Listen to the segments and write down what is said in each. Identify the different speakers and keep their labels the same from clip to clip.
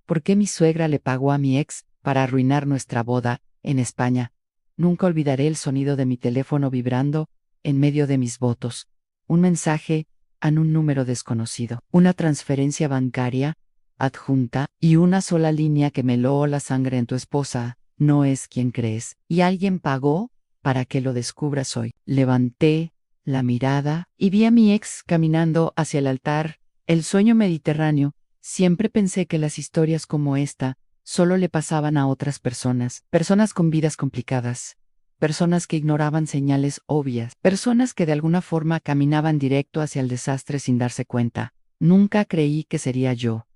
Speaker 1: ¿Por qué mi suegra le pagó a mi ex para arruinar nuestra boda en España? Nunca olvidaré el sonido de mi teléfono vibrando en medio de mis votos. Un mensaje a un número desconocido. Una transferencia bancaria adjunta y una sola línea que me heló la sangre en tu esposa. No es quien crees. Y alguien pagó para que lo descubras hoy. Levanté la mirada y vi a mi ex caminando hacia el altar. El sueño mediterráneo. Siempre pensé que las historias como esta solo le pasaban a otras personas, personas con vidas complicadas, personas que ignoraban señales obvias, personas que de alguna forma caminaban directo hacia el desastre sin darse cuenta. Nunca creí que sería yo.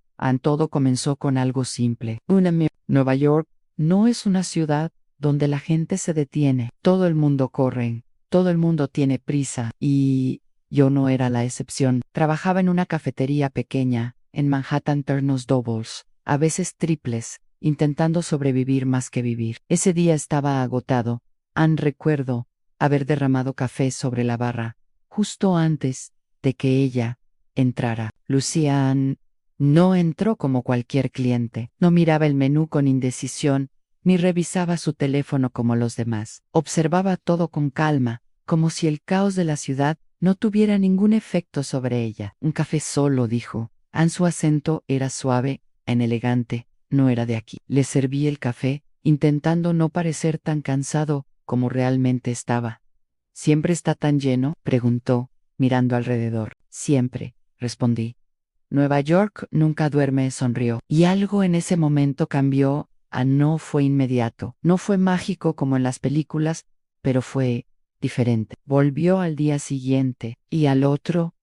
Speaker 1: Todo comenzó con algo simple. Nueva York no es una ciudad donde la gente se detiene. Todo el mundo corre, todo el mundo tiene prisa y yo no era la excepción. Trabajaba en una cafetería pequeña, en Manhattan, turnos doubles, a veces triples, intentando sobrevivir más que vivir. Ese día estaba agotado. Recuerdo haber derramado café sobre la barra, justo antes de que ella entrara. Lucía no entró como cualquier cliente. No miraba el menú con indecisión, ni revisaba su teléfono como los demás. Observaba todo con calma, como si el caos de la ciudad no tuviera ningún efecto sobre ella. Un café solo, dijo. Su acento era suave, elegante, no era de aquí. Le serví el café, intentando no parecer tan cansado como realmente estaba. ¿Siempre está tan lleno?, preguntó, mirando alrededor. Siempre, respondí. Nueva York nunca duerme, sonrió. Y algo en ese momento cambió. No fue inmediato, no fue mágico como en las películas, pero fue diferente. Volvió al día siguiente, y al otro,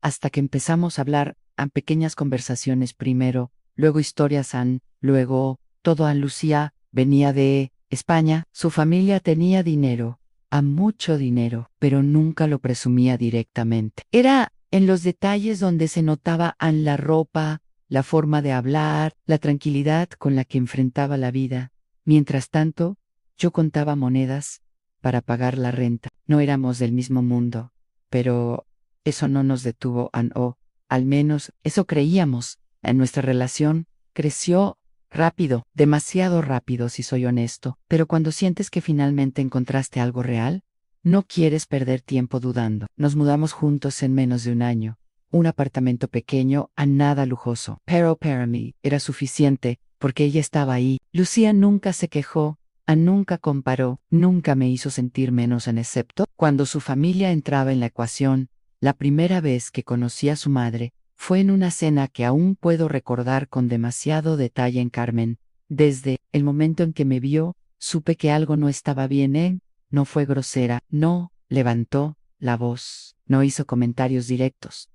Speaker 1: hasta que empezamos a hablar a pequeñas conversaciones primero, luego historias luego todo. Lucía venía de España, su familia tenía dinero, mucho dinero, pero nunca lo presumía directamente. Era en los detalles donde se notaba la ropa, la forma de hablar, la tranquilidad con la que enfrentaba la vida. Mientras tanto, yo contaba monedas para pagar la renta. No éramos del mismo mundo, pero eso no nos detuvo, o al menos eso creíamos. Nuestra relación creció rápido, demasiado rápido si soy honesto, pero cuando sientes que finalmente encontraste algo real, no quieres perder tiempo dudando. Nos mudamos juntos en menos de un año. Un apartamento pequeño, nada lujoso, pero para mí era suficiente, porque ella estaba ahí. Lucía nunca se quejó, nunca comparó, nunca me hizo sentir menos, excepto cuando su familia entraba en la ecuación. La primera vez que conocí a su madre fue en una cena que aún puedo recordar con demasiado detalle en Carmen. Desde el momento en que me vio, supe que algo no estaba bien. No fue grosera, no levantó la voz, no hizo comentarios directos.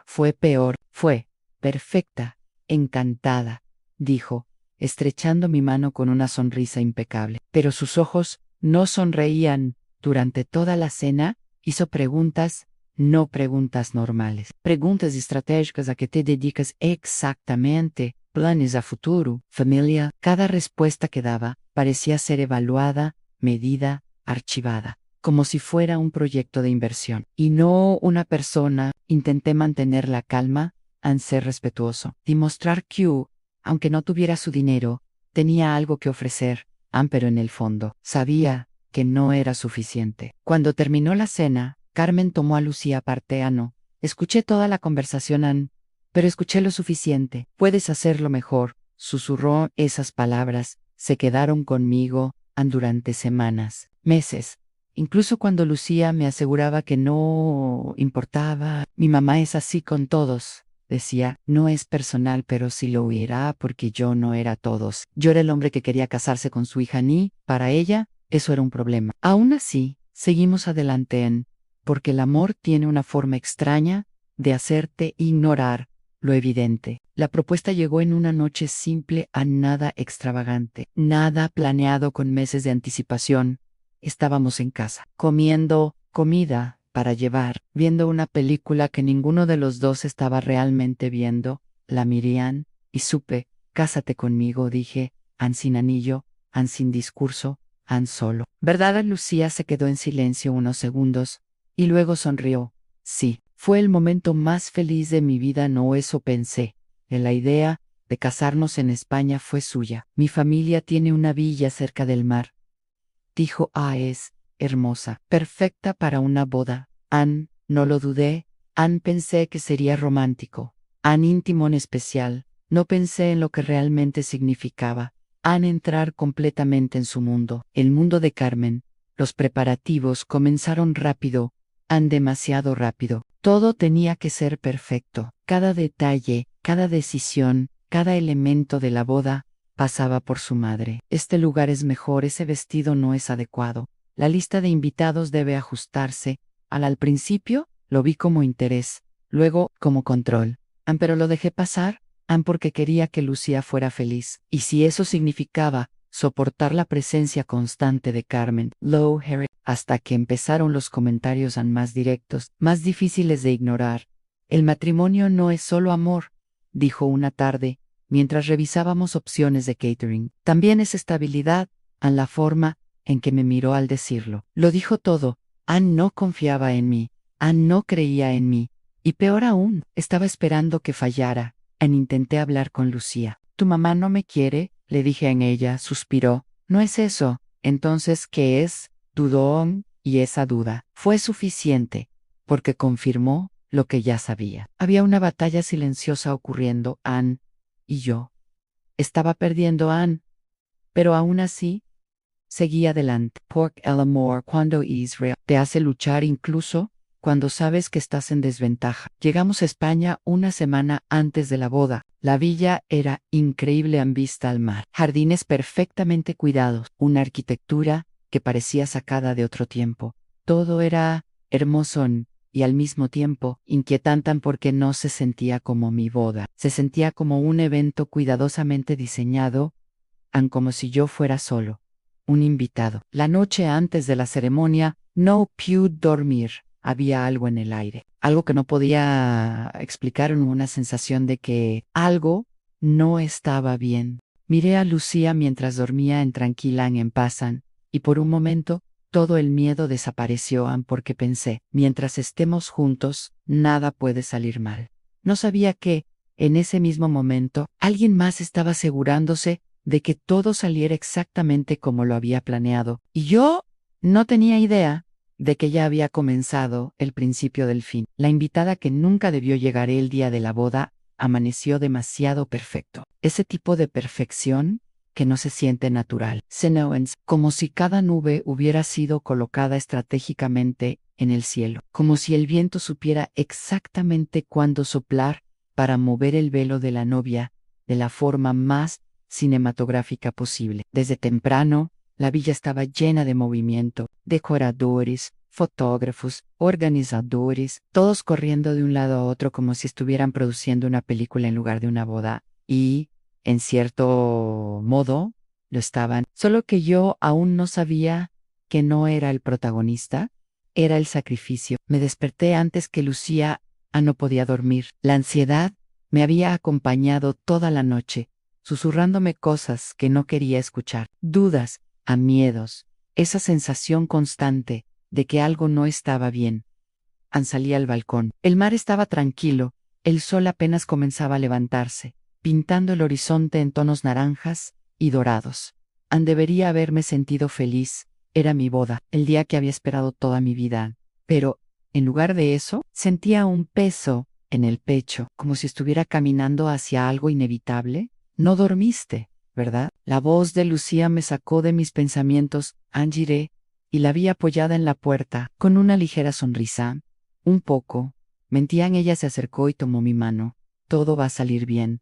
Speaker 1: Fue peor, fue perfecta, encantada, dijo, estrechando mi mano con una sonrisa impecable. Pero sus ojos no sonreían. Durante toda la cena hizo preguntas, no preguntas normales. Preguntas estratégicas a que te dedicas exactamente, planes a futuro, familia. Cada respuesta que daba parecía ser evaluada, medida, archivada, como si fuera un proyecto de inversión. Y no una persona. Intenté mantener la calma, ser respetuoso, y mostrar que, aunque no tuviera su dinero, tenía algo que ofrecer, pero en el fondo, sabía que no era suficiente. Cuando terminó la cena, Carmen tomó a Lucía aparte. No escuché toda la conversación, pero escuché lo suficiente. Puedes hacerlo mejor, susurró. Esas palabras se quedaron conmigo, durante semanas, meses. Incluso cuando Lucía me aseguraba que no importaba. Mi mamá es así con todos, decía. No es personal, pero sí lo era, porque yo no era todos. Yo era el hombre que quería casarse con su hija. Ni para ella eso era un problema. Aún así, seguimos adelante, porque el amor tiene una forma extraña de hacerte ignorar lo evidente. La propuesta llegó en una noche simple, nada extravagante, nada planeado con meses de anticipación. Estábamos en casa, comiendo comida para llevar, viendo una película que ninguno de los dos estaba realmente viendo. La miré, y supe. Cásate conmigo, dije, sin anillo, sin discurso, solo. ¿Verdad? Lucía se quedó en silencio unos segundos, y luego sonrió. Sí, fue el momento más feliz de mi vida, no eso pensé. En la idea de casarnos en España fue suya. Mi familia tiene una villa cerca del mar. Dijo, es hermosa, perfecta para una boda. No lo dudé. Pensé que sería romántico. Íntimo en especial. No pensé en lo que realmente significaba. Entrar completamente en su mundo, el mundo de Carmen. Los preparativos comenzaron rápido, demasiado rápido. Todo tenía que ser perfecto. Cada detalle, cada decisión, cada elemento de la boda pasaba por su madre. Este lugar es mejor, ese vestido no es adecuado. La lista de invitados debe ajustarse. Al principio lo vi como interés, luego como control. Pero lo dejé pasar, porque quería que Lucía fuera feliz. Y si eso significaba soportar la presencia constante de Carmen, hasta que empezaron los comentarios más directos, más difíciles de ignorar. El matrimonio no es solo amor, dijo una tarde, mientras revisábamos opciones de catering. También es estabilidad, la forma en que me miró al decirlo. Lo dijo todo. No confiaba en mí. No creía en mí. Y peor aún, estaba esperando que fallara. Intenté hablar con Lucía. «¿Tu mamá no me quiere?», le dije en ella, suspiró. «No es eso. Entonces, ¿qué es?», dudó, y esa duda fue suficiente, porque confirmó lo que ya sabía. Había una batalla silenciosa ocurriendo. Anne y yo. Estaba perdiendo pero aún así, seguí adelante. Porque el amor, cuando Israel te hace luchar incluso cuando sabes que estás en desventaja. Llegamos a España una semana antes de la boda. La villa era increíble en vista al mar. Jardines perfectamente cuidados, una arquitectura que parecía sacada de otro tiempo. Todo era hermoso y al mismo tiempo inquietante porque no se sentía como mi boda. Se sentía como un evento cuidadosamente diseñado, como si yo fuera solo un invitado. La noche antes de la ceremonia no pude dormir. Había algo en el aire, algo que no podía explicar, una sensación de que algo no estaba bien. Miré a Lucía mientras dormía tranquila en paz, y por un momento todo el miedo desapareció, porque pensé, mientras estemos juntos, nada puede salir mal. No sabía que, en ese mismo momento, alguien más estaba asegurándose de que todo saliera exactamente como lo había planeado, y yo no tenía idea de que ya había comenzado el principio del fin. La invitada que nunca debió llegar el día de la boda amaneció demasiado perfecto. Ese tipo de perfección que no se siente natural. Como si cada nube hubiera sido colocada estratégicamente en el cielo. Como si el viento supiera exactamente cuándo soplar para mover el velo de la novia de la forma más cinematográfica posible. Desde temprano, la villa estaba llena de movimiento, decoradores, fotógrafos, organizadores, todos corriendo de un lado a otro como si estuvieran produciendo una película en lugar de una boda. Y, en cierto modo, lo estaban. Solo que yo aún no sabía que no era el protagonista, era el sacrificio. Me desperté antes que Lucía. No podía dormir. La ansiedad me había acompañado toda la noche, susurrándome cosas que no quería escuchar. Dudas, miedos, esa sensación constante de que algo no estaba bien. Salí al balcón. El mar estaba tranquilo, el sol apenas comenzaba a levantarse, pintando el horizonte en tonos naranjas y dorados. Debería haberme sentido feliz, era mi boda, el día que había esperado toda mi vida. Pero, en lugar de eso, sentía un peso en el pecho, como si estuviera caminando hacia algo inevitable. No dormiste, ¿verdad? La voz de Lucía me sacó de mis pensamientos. Giré, y la vi apoyada en la puerta, con una ligera sonrisa. Un poco. Mentían. Ella se acercó y tomó mi mano. Todo va a salir bien.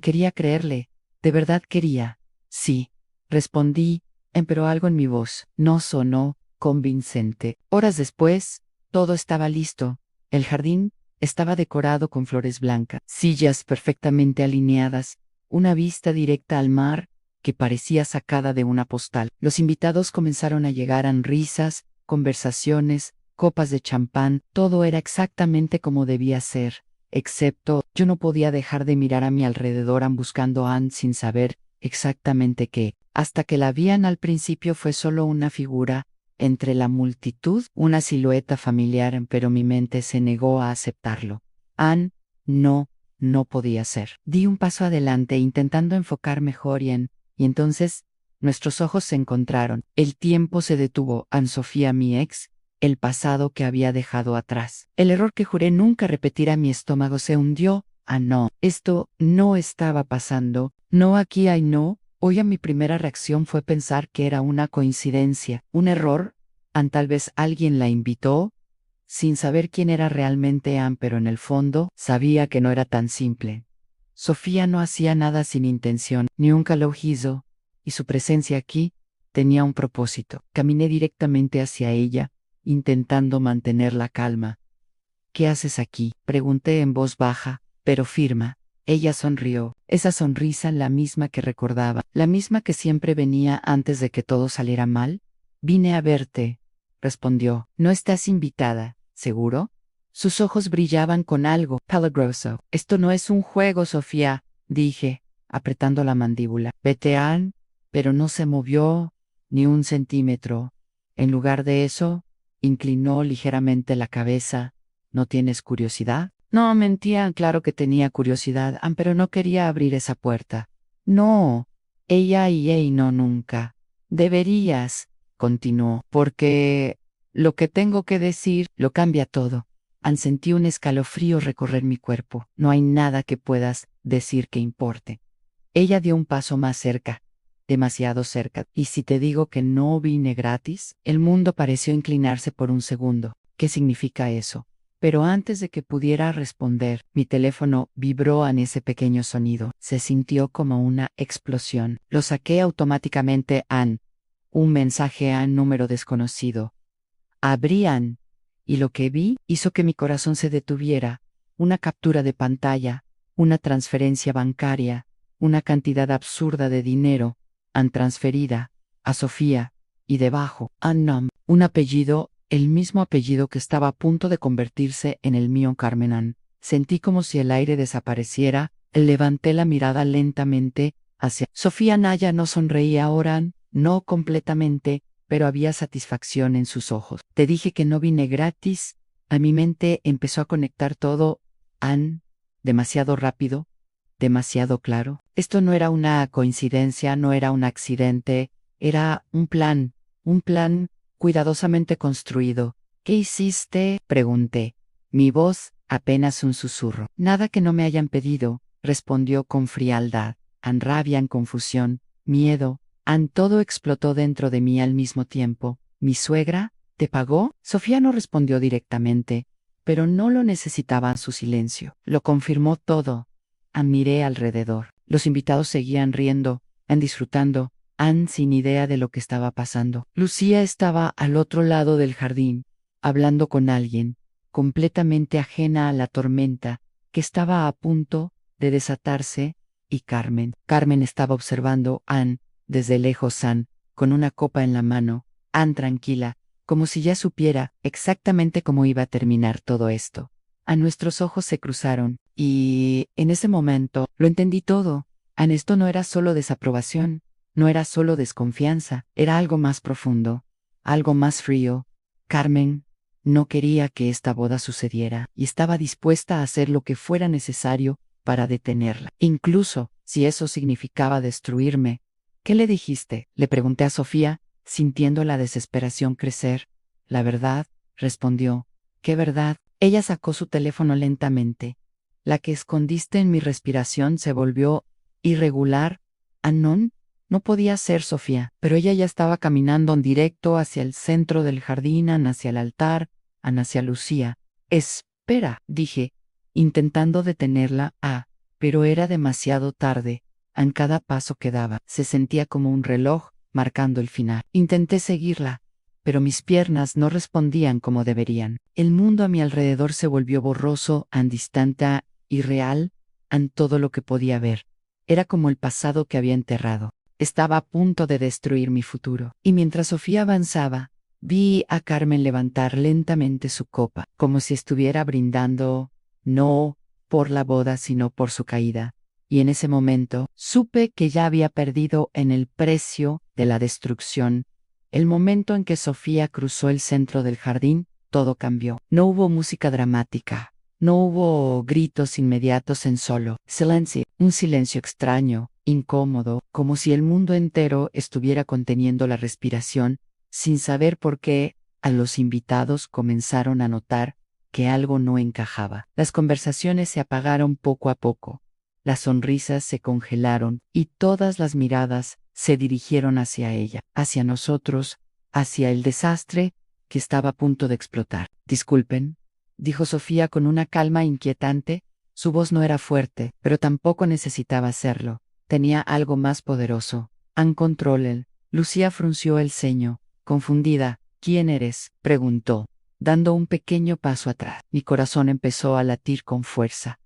Speaker 1: Quería creerle. De verdad quería. Sí. Respondí, pero algo en mi voz no sonó convincente. Horas después, todo estaba listo. El jardín estaba decorado con flores blancas, sillas perfectamente alineadas, una vista directa al mar que parecía sacada de una postal. Los invitados comenzaron a llegar. Risas, conversaciones, copas de champán, todo era exactamente como debía ser, excepto yo no podía dejar de mirar a mi alrededor buscando a Anne sin saber exactamente qué. Hasta que la vi. Al principio fue solo una figura entre la multitud, una silueta familiar, pero mi mente se negó a aceptarlo. Anne no no podía ser. Di un paso adelante intentando enfocar mejor y entonces nuestros ojos se encontraron. El tiempo se detuvo. Anne-Sophia, mi ex, el pasado que había dejado atrás. El error que juré nunca repetir a mi estómago se hundió. Ah, no, esto no estaba pasando. No aquí, ay no. Hoy mi primera reacción fue pensar que era una coincidencia, un error. Tal vez alguien la invitó, sin saber quién era realmente Anne, pero en el fondo sabía que no era tan simple. Sofía no hacía nada sin intención, ni nunca lo hizo, y su presencia aquí tenía un propósito. Caminé directamente hacia ella, intentando mantener la calma. ¿Qué haces aquí?, pregunté en voz baja, pero firme. Ella sonrió, esa sonrisa la misma que recordaba, la misma que siempre venía antes de que todo saliera mal. Vine a verte, respondió. No estás invitada, ¿seguro? Sus ojos brillaban con algo peligroso. Esto no es un juego, Sofía, dije, apretando la mandíbula. Vete, Anne, pero no se movió ni un centímetro. En lugar de eso, inclinó ligeramente la cabeza. ¿No tienes curiosidad? No, mentía, claro que tenía curiosidad, pero no quería abrir esa puerta. No, ella y no nunca. Deberías, continuó, porque lo que tengo que decir lo cambia todo. Sentí un escalofrío recorrer mi cuerpo. No hay nada que puedas decir que importe. Ella dio un paso más cerca, demasiado cerca. ¿Y si te digo que no vine gratis? El mundo pareció inclinarse por un segundo. ¿Qué significa eso? Pero antes de que pudiera responder, mi teléfono vibró en ese pequeño sonido. Se sintió como una explosión. Lo saqué automáticamente. Un mensaje a un número desconocido. Abrían, y lo que vi hizo que mi corazón se detuviera. Una captura de pantalla, una transferencia bancaria, una cantidad absurda de dinero, transferida a Sofía, y debajo, unknown, un apellido, el mismo apellido que estaba a punto de convertirse en el mío, Carmen Ann. Sentí como si el aire desapareciera. Levanté la mirada lentamente hacia Sofía. Naya no sonreía ahora, no completamente, pero había satisfacción en sus ojos. Te dije que no vine gratis. A mi mente empezó a conectar todo. Anne, demasiado rápido, demasiado claro. Esto no era una coincidencia, no era un accidente, era un plan cuidadosamente construido. ¿Qué hiciste?, pregunté. Mi voz, apenas un susurro. Nada que no me hayan pedido, respondió con frialdad. Rabia, confusión, miedo, todo explotó dentro de mí al mismo tiempo. ¿Mi suegra te pagó? Sofía no respondió directamente, pero no lo necesitaba. Su silencio lo confirmó todo. Miré alrededor. Los invitados seguían riendo, disfrutando, sin idea de lo que estaba pasando. Lucía estaba al otro lado del jardín, hablando con alguien, completamente ajena a la tormenta que estaba a punto de desatarse, y Carmen estaba observando a Anne desde lejos, con una copa en la mano, tranquila, como si ya supiera exactamente cómo iba a terminar todo esto. Nuestros ojos se cruzaron, y en ese momento lo entendí todo. Esto no era solo desaprobación, no era solo desconfianza, era algo más profundo, algo más frío. Carmen no quería que esta boda sucediera, y estaba dispuesta a hacer lo que fuera necesario para detenerla, incluso si eso significaba destruirme. ¿Qué le dijiste?, le pregunté a Sofía, sintiendo la desesperación crecer. La verdad, respondió. ¿Qué verdad? Ella sacó su teléfono lentamente. La que escondiste en mi respiración se volvió irregular. No podía ser Sofía, pero ella ya estaba caminando en directo hacia el centro del jardín, hacia el altar, hacia Lucía. Espera, dije, intentando detenerla. Pero era demasiado tarde. En cada paso que daba, se sentía como un reloj, marcando el final. Intenté seguirla, pero mis piernas no respondían como deberían. El mundo a mi alrededor se volvió borroso, distante, irreal, todo lo que podía ver. Era como el pasado que había enterrado. Estaba a punto de destruir mi futuro. Y mientras Sofía avanzaba, vi a Carmen levantar lentamente su copa, como si estuviera brindando, no por la boda, sino por su caída. Y en ese momento, supe que ya había perdido en el precio de la destrucción. El momento en que Sofía cruzó el centro del jardín, todo cambió. No hubo música dramática, No hubo gritos inmediatos en solo silencio, un silencio extraño, incómodo, como si el mundo entero estuviera conteniendo la respiración, sin saber por qué. A los invitados comenzaron a notar que algo no encajaba. Las conversaciones se apagaron poco a poco. Las sonrisas se congelaron y todas las miradas se dirigieron hacia ella, hacia nosotros, hacia el desastre que estaba a punto de explotar. Disculpen, dijo Sofía con una calma inquietante. Su voz no era fuerte, pero tampoco necesitaba serlo. Tenía algo más poderoso. Uncontrolled. Lucía frunció el ceño, confundida. ¿Quién eres?, preguntó, dando un pequeño paso atrás. Mi corazón empezó a latir con fuerza.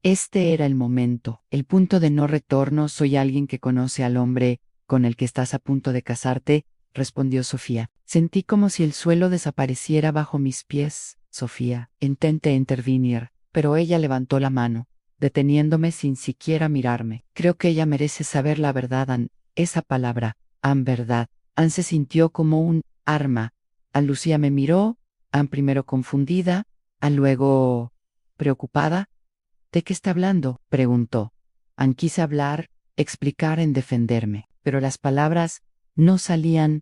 Speaker 1: Este era el momento, el punto de no retorno. Soy alguien que conoce al hombre con el que estás a punto de casarte, respondió Sofía. Sentí como si el suelo desapareciera bajo mis pies. Sofía, intenté intervenir, pero ella levantó la mano, deteniéndome sin siquiera mirarme. Creo que ella merece saber la verdad. Esa palabra, verdad. Se sintió como un arma. Lucía me miró, primero confundida, luego preocupada. ¿De qué está hablando?, preguntó. Quise hablar, explicar, en defenderme, pero las palabras no salían,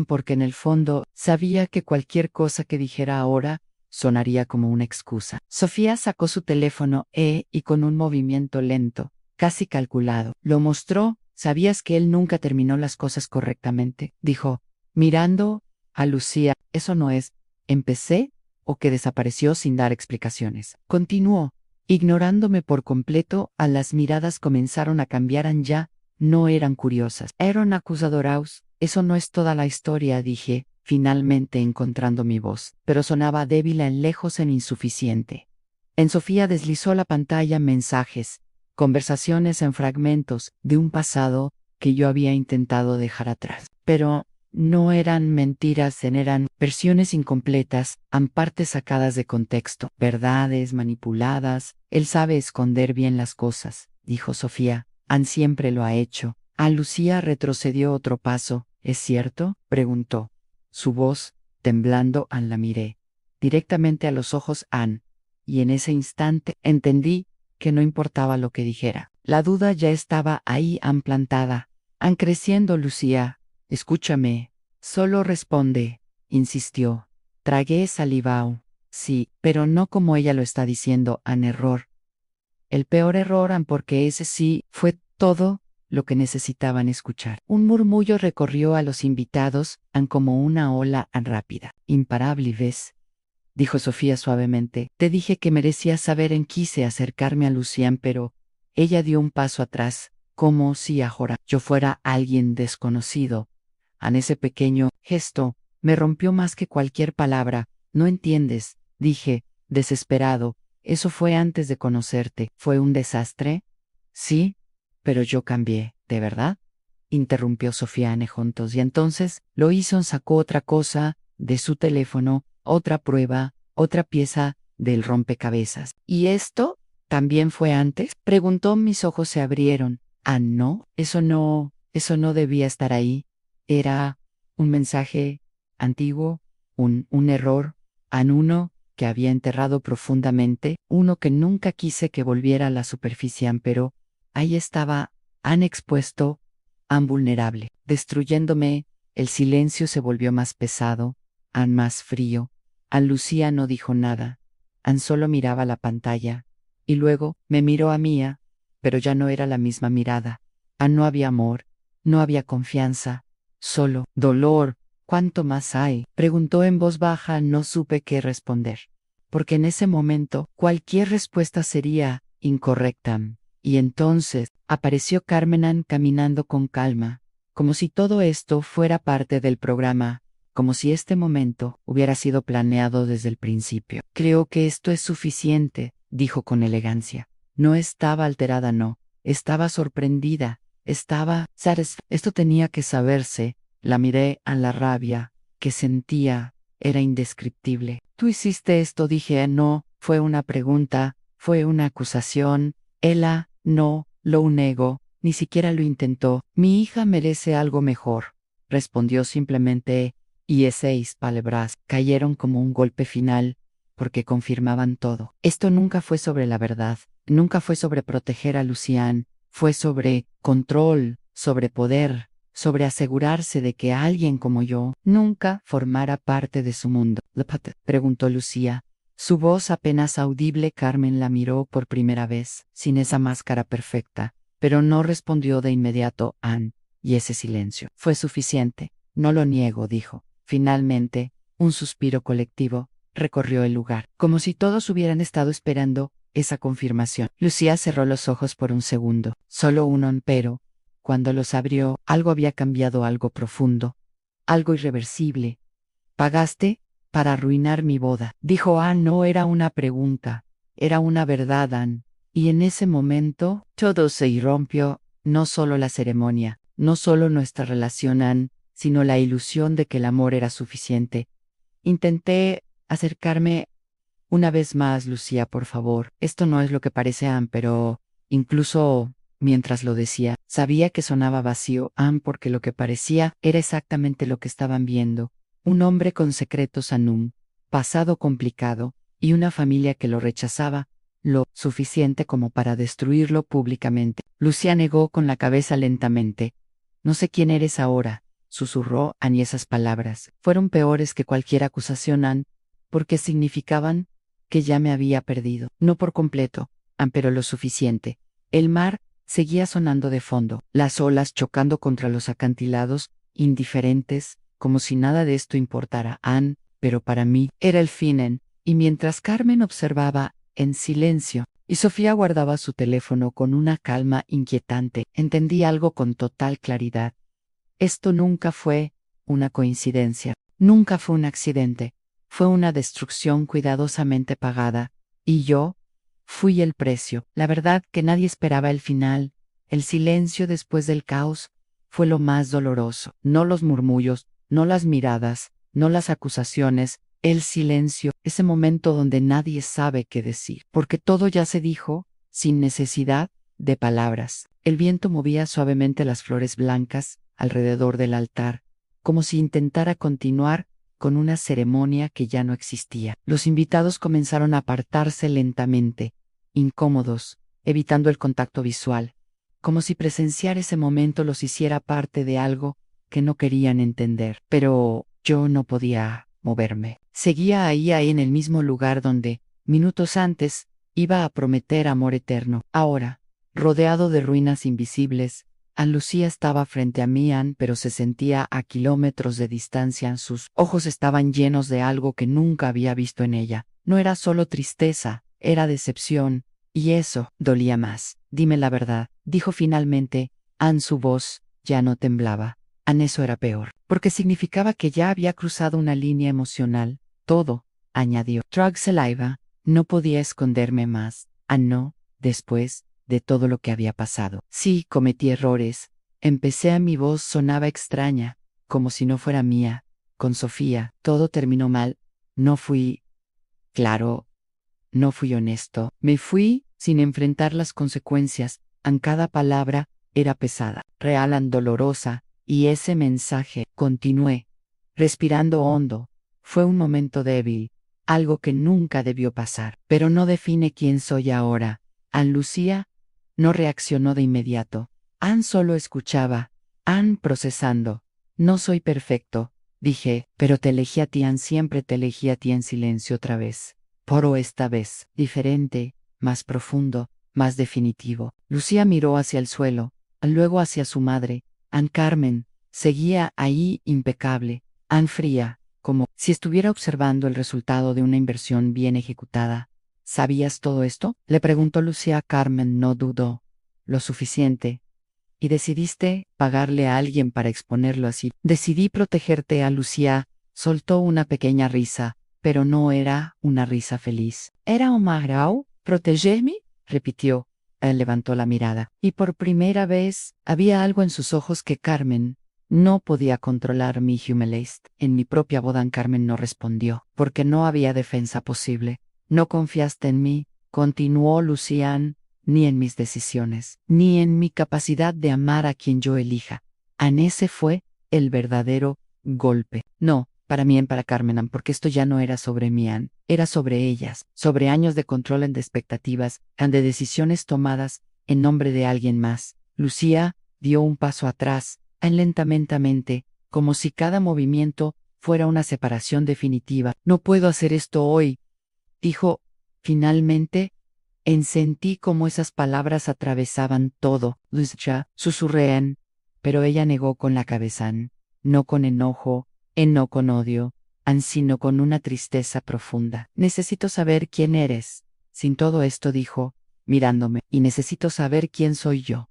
Speaker 1: porque en el fondo sabía que cualquier cosa que dijera ahora sonaría como una excusa. Sofía sacó su teléfono y con un movimiento lento, casi calculado, lo mostró. ¿Sabías que él nunca terminó las cosas correctamente?, dijo, mirando a Lucía. Eso no es, empecé, o que desapareció sin dar explicaciones. Continuó, ignorándome por completo. Las miradas comenzaron a cambiar. Ya no eran curiosas, eran acusadoras. Eso no es toda la historia, dije, finalmente encontrando mi voz, pero sonaba débil, en lejos, en insuficiente. En Sofía deslizó la pantalla mensajes, conversaciones en fragmentos de un pasado que yo había intentado dejar atrás. Pero no eran mentiras, eran versiones incompletas, partes sacadas de contexto, verdades manipuladas. Él sabe esconder bien las cosas, dijo Sofía. Siempre lo ha hecho. Lucía retrocedió otro paso. ¿Es cierto?, preguntó. Su voz, temblando. La miré directamente a los ojos, y en ese instante entendí que no importaba lo que dijera. La duda ya estaba ahí, plantada. Creciendo. Lucía, escúchame. Solo responde, insistió. Tragué saliva. Sí, pero no como ella lo está diciendo. Error. El peor error, porque ese sí fue todo lo que necesitaban escuchar. Un murmullo recorrió a los invitados, como una ola rápida. Imparable, ¿ves?, dijo Sofía suavemente. Te dije que merecías saber. Quise acercarme a Lucián, pero ella dio un paso atrás, como si ahora yo fuera alguien desconocido. Ese pequeño gesto me rompió más que cualquier palabra. No entiendes, dije, desesperado. Eso fue antes de conocerte. ¿Fue un desastre? Sí, pero yo cambié, ¿de verdad?, interrumpió Sofía juntos. Y entonces lo hizo. Sacó otra cosa de su teléfono, otra prueba, otra pieza del rompecabezas. ¿Y esto también fue antes?, preguntó. Mis ojos se abrieron. No, eso no debía estar ahí. Era un mensaje antiguo, un error, uno que había enterrado profundamente, uno que nunca quise que volviera a la superficie. Pero ahí estaba, expuesto, vulnerable, destruyéndome. El silencio se volvió más pesado, más frío. Lucía no dijo nada, solo miraba la pantalla, y luego me miró a mí, pero ya no era la misma mirada. No había amor, no había confianza, solo dolor. ¿Cuánto más hay?, preguntó en voz baja. No supe qué responder, porque en ese momento cualquier respuesta sería incorrecta. Y entonces apareció Carmen caminando con calma, como si todo esto fuera parte del programa, como si este momento hubiera sido planeado desde el principio. Creo que esto es suficiente, dijo con elegancia. No estaba alterada, no, estaba sorprendida, estaba satisfecha. Esto tenía que saberse. La miré. La rabia que sentía era indescriptible. ¿Tú hiciste esto?, dije. No, fue una pregunta, fue una acusación. Ella no lo negó, ni siquiera lo intentó. Mi hija merece algo mejor, respondió simplemente, y esas palabras cayeron como un golpe final porque confirmaban todo. Esto nunca fue sobre la verdad, nunca fue sobre proteger a Lucian, fue sobre control, sobre poder, sobre asegurarse de que alguien como yo nunca formara parte de su mundo. Preguntó Lucía. Su voz apenas audible. Carmen la miró por primera vez, sin esa máscara perfecta, pero no respondió de inmediato. Anne, y ese silencio fue suficiente. No lo niego, dijo. Finalmente, un suspiro colectivo recorrió el lugar, como si todos hubieran estado esperando esa confirmación. Lucía cerró los ojos por un segundo, solo uno, pero cuando los abrió, algo había cambiado, algo profundo, algo irreversible. ¿Pagaste para arruinar mi boda?, dijo Anne. No era una pregunta, era una verdad, Anne. Y en ese momento, todo se irrumpió, no solo la ceremonia, no solo nuestra relación, Anne, sino la ilusión de que el amor era suficiente. Intenté acercarme una vez más. Lucía, por favor, esto no es lo que parece, Anne, pero incluso mientras lo decía, sabía que sonaba vacío, Anne, porque lo que parecía era exactamente lo que estaban viendo. Un hombre con secretos, Anum, pasado complicado, y una familia que lo rechazaba, lo suficiente como para destruirlo públicamente. Lucía negó con la cabeza lentamente. No sé quién eres ahora, susurró Anne, y esas palabras fueron peores que cualquier acusación, Anne, porque significaban que ya me había perdido. No por completo, Anne, pero lo suficiente. El mar seguía sonando de fondo, las olas chocando contra los acantilados, indiferentes, como si nada de esto importara, Anne, pero para mí era el fin. Y mientras Carmen observaba en silencio y Sofía guardaba su teléfono con una calma inquietante, entendí algo con total claridad. Esto nunca fue una coincidencia, nunca fue un accidente, fue una destrucción cuidadosamente pagada, y yo fui el precio. La verdad que nadie esperaba el final, el silencio después del caos, fue lo más doloroso, no los murmullos, no las miradas, no las acusaciones, el silencio, ese momento donde nadie sabe qué decir, porque todo ya se dijo, sin necesidad de palabras. El viento movía suavemente las flores blancas alrededor del altar, como si intentara continuar con una ceremonia que ya no existía. Los invitados comenzaron a apartarse lentamente, incómodos, evitando el contacto visual, como si presenciar ese momento los hiciera parte de algo que no querían entender. Pero yo no podía moverme. Seguía ahí en el mismo lugar donde, minutos antes, iba a prometer amor eterno. Ahora, rodeado de ruinas invisibles, Anne Lucía estaba frente a mí, Anne, pero se sentía a kilómetros de distancia. Sus ojos estaban llenos de algo que nunca había visto en ella. No era solo tristeza, era decepción, y eso dolía más. Dime la verdad, dijo finalmente, Anne. Su voz ya no temblaba. Anne, eso era peor, porque significaba que ya había cruzado una línea emocional. Todo, añadió. Drug saliva, no podía esconderme más. Anne, no, después de todo lo que había pasado. Sí, cometí errores. Empecé. Mi voz sonaba extraña, como si no fuera mía. Con Sofía, todo terminó mal. No fui claro, no fui honesto. Me fui sin enfrentar las consecuencias. Cada palabra era pesada, real, dolorosa, y ese mensaje, continué, respirando hondo, fue un momento débil, algo que nunca debió pasar, pero no define quién soy ahora. Anne Lucía no reaccionó de inmediato. Anne solo escuchaba, Anne procesando. No soy perfecto, dije, pero te elegí a ti, Anne, siempre te elegí a ti. En silencio otra vez. Pero esta vez, diferente, más profundo, más definitivo. Lucía miró hacia el suelo, luego hacia su madre. Anne Carmen seguía ahí impecable, Anne fría, como si estuviera observando el resultado de una inversión bien ejecutada. ¿Sabías todo esto?, le preguntó Lucía. Carmen no dudó lo suficiente. ¿Y decidiste pagarle a alguien para exponerlo así? Decidí protegerte. A Lucía soltó una pequeña risa, pero no era una risa feliz. ¿Era un magrao? ¿Protegerme?, repitió. Él levantó la mirada, y por primera vez había algo en sus ojos que Carmen no podía controlar. Mi humilest. En mi propia boda. Carmen no respondió, porque no había defensa posible. No confiaste en mí, continuó Lucian, ni en mis decisiones, ni en mi capacidad de amar a quien yo elija. Ese fue el verdadero golpe. No, para mí, para Carmen, porque esto ya no era sobre mí, era sobre ellas, sobre años de control de expectativas, de decisiones tomadas en nombre de alguien más. Lucía dio un paso atrás, lentamente, como si cada movimiento fuera una separación definitiva. No puedo hacer esto hoy, dijo, finalmente. Sentí como esas palabras atravesaban todo. Lucia, susurré, pero ella negó con la cabeza, no con enojo, no con odio, sino con una tristeza profunda. Necesito saber quién eres. Sin todo esto dijo, mirándome, y necesito saber quién soy yo.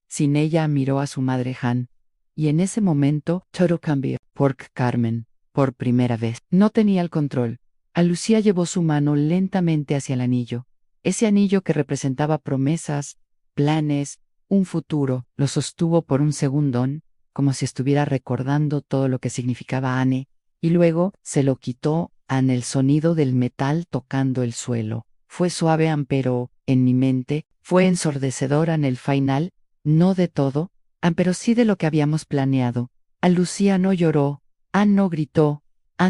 Speaker 1: Sin ella miró a su madre Han, y en ese momento todo cambió. Por Carmen, por primera vez, no tenía el control. A Lucía llevó su mano lentamente hacia el anillo. Ese anillo que representaba promesas, planes, un futuro, lo sostuvo por un segundón, como si estuviera recordando todo lo que significaba Anne, y luego se lo quitó el sonido del metal tocando el suelo. Fue suave, pero, en mi mente, fue ensordecedor en el final, no de todo, pero sí de lo que habíamos planeado. Lucía no lloró, no gritó,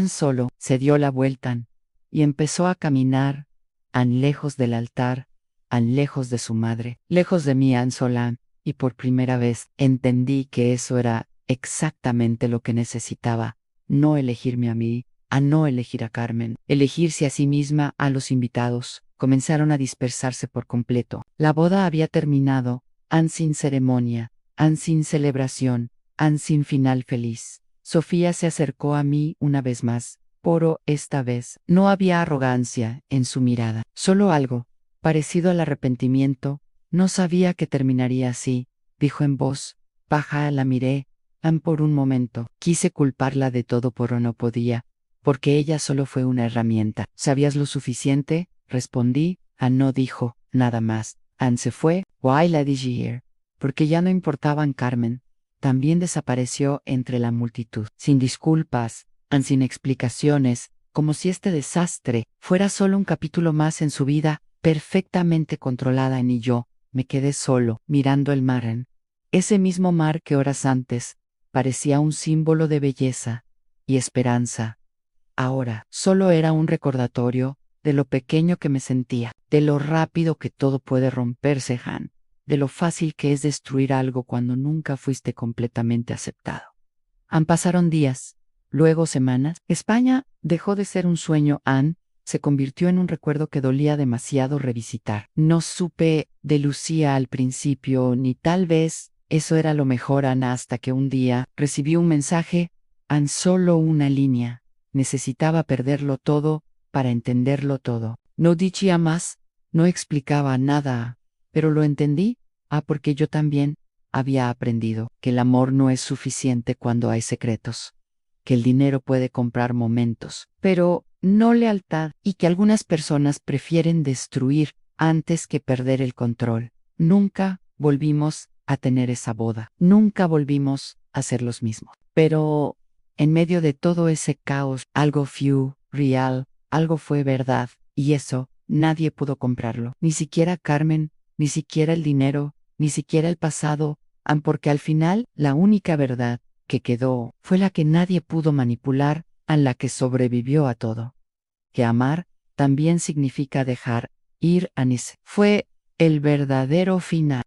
Speaker 1: solo se dio la vuelta y empezó a caminar, lejos del altar, lejos de su madre, lejos de mí, sola, y por primera vez entendí que eso era exactamente lo que necesitaba, no elegirme a mí, no elegir a Carmen, elegirse a sí misma. A los invitados comenzaron a dispersarse por completo. La boda había terminado, sin ceremonia, sin celebración, sin final feliz. Sofía se acercó a mí una vez más, pero esta vez no había arrogancia en su mirada, solo algo parecido al arrepentimiento. No sabía que terminaría así, dijo en voz baja. La miré, por un momento. Quise culparla de todo, pero no podía, porque ella solo fue una herramienta. ¿Sabías lo suficiente? Respondí. No dijo nada más. Se fue. Why la did porque ya no importaban Carmen. También desapareció entre la multitud, sin disculpas, sin explicaciones, como si este desastre fuera solo un capítulo más en su vida, perfectamente controlada. Y yo me quedé solo, mirando el mar, ese mismo mar que horas antes parecía un símbolo de belleza y esperanza. Ahora solo era un recordatorio de lo pequeño que me sentía, de lo rápido que todo puede romperse, de lo fácil que es destruir algo cuando nunca fuiste completamente aceptado. Pasaron días, luego semanas. España dejó de ser un sueño, se convirtió en un recuerdo que dolía demasiado revisitar. No supe de Lucía al principio, ni tal vez eso era lo mejor, hasta que un día recibí un mensaje, solo una línea. Necesitaba perderlo todo para entenderlo todo. No decía más, no explicaba nada, pero lo entendí, porque yo también había aprendido que el amor no es suficiente cuando hay secretos, que el dinero puede comprar momentos, pero no lealtad, y que algunas personas prefieren destruir antes que perder el control. Nunca volvimos a tener esa boda, nunca volvimos a ser los mismos. Pero en medio de todo ese caos, algo fue real, algo fue verdad, y eso nadie pudo comprarlo, ni siquiera Carmen, ni siquiera el dinero, ni siquiera el pasado, porque al final la única verdad que quedó fue la que nadie pudo manipular, la que sobrevivió a todo. Que amar también significa dejar ir. Fue el verdadero final.